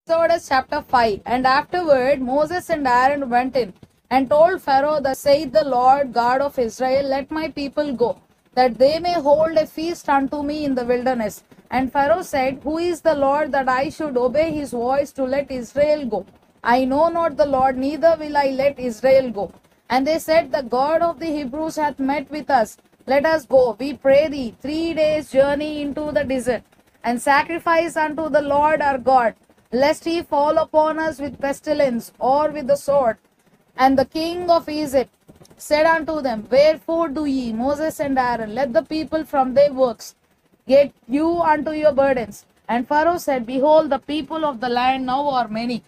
Exodus chapter 5. And afterward Moses and Aaron went in and told Pharaoh, thus saith the Lord God of Israel, let my people go, that they may hold a feast unto me in the wilderness. And Pharaoh said, who is the Lord that I should obey his voice to let Israel go? I know not the Lord, neither will I let Israel go. And they said, the God of the Hebrews hath met with us. Let us go, we pray thee, 3 days' journey into the desert, and sacrifice unto the Lord our God, lest he fall upon us with pestilence or with the sword. And the king of Egypt said unto them, wherefore do ye, Moses and Aaron, let the people from their works get you unto your burdens? And Pharaoh said, behold, the people of the land now are many,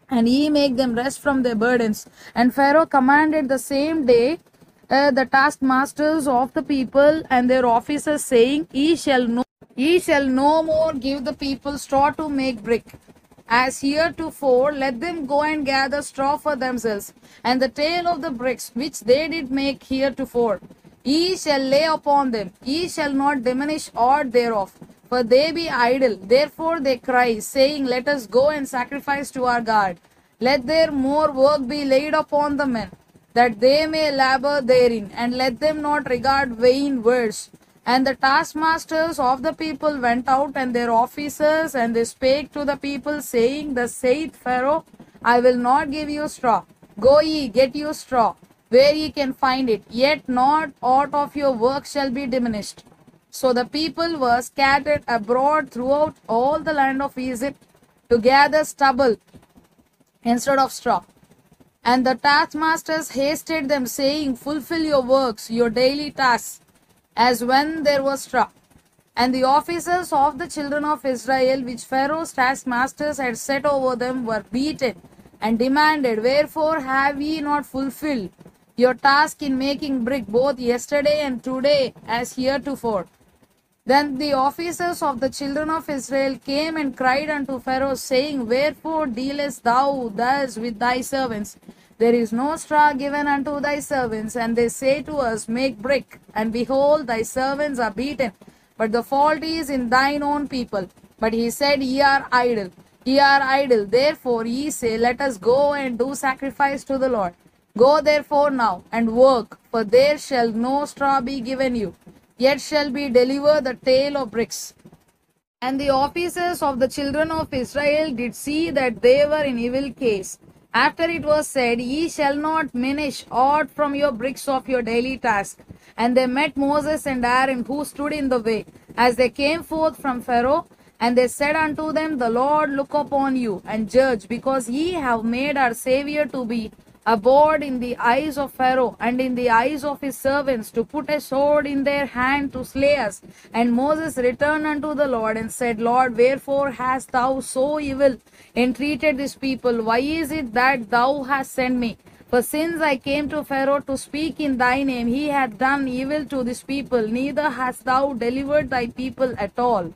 and ye make them rest from their burdens. And Pharaoh commanded the same day the taskmasters of the people and their officers, saying, ye shall no more give the people straw to make brick, as heretofore. Let them go and gather straw for themselves, and the tale of the bricks which they did make heretofore, ye shall lay upon them. Ye shall not diminish aught thereof, for they be idle. Therefore they cry, saying, let us go and sacrifice to our God. Let their more work be laid upon the men, that they may labor therein, and let them not regard vain words. And the taskmasters of the people went out, and their officers, and they spake to the people, saying, thus saith Pharaoh, I will not give you straw. Go ye, get you straw, where ye can find it, yet not aught of your work shall be diminished. So the people were scattered abroad throughout all the land of Egypt to gather stubble instead of straw. And the taskmasters hasted them, saying, fulfill your works, your daily tasks, as when there was straw. And the officers of the children of Israel, which Pharaoh's taskmasters had set over them, were beaten, and demanded, wherefore have ye not fulfilled your task in making brick, both yesterday and today, as heretofore? Then the officers of the children of Israel came and cried unto Pharaoh, saying, wherefore dealest thou thus with thy servants? There is no straw given unto thy servants, and they say to us, make brick, and behold, thy servants are beaten. But the fault is in thine own people. But he said, ye are idle. Ye are idle. Therefore ye say, let us go and do sacrifice to the Lord. Go therefore now, and work, for there shall no straw be given you, yet shall be delivered the tale of bricks. And the officers of the children of Israel did see that they were in evil case. After it was said, ye shall not diminish aught from your bricks of your daily task. And they met Moses and Aaron, who stood in the way, as they came forth from Pharaoh. And they said unto them, the Lord look upon you, and judge, because ye have made our Savior to be abhorred in the eyes of Pharaoh, and in the eyes of his servants, to put a sword in their hand to slay us. And Moses returned unto the Lord, and said, Lord, wherefore hast thou so evil entreated this people? Why is it that thou hast sent me? For since I came to Pharaoh to speak in thy name, he hath done evil to this people, neither hast thou delivered thy people at all.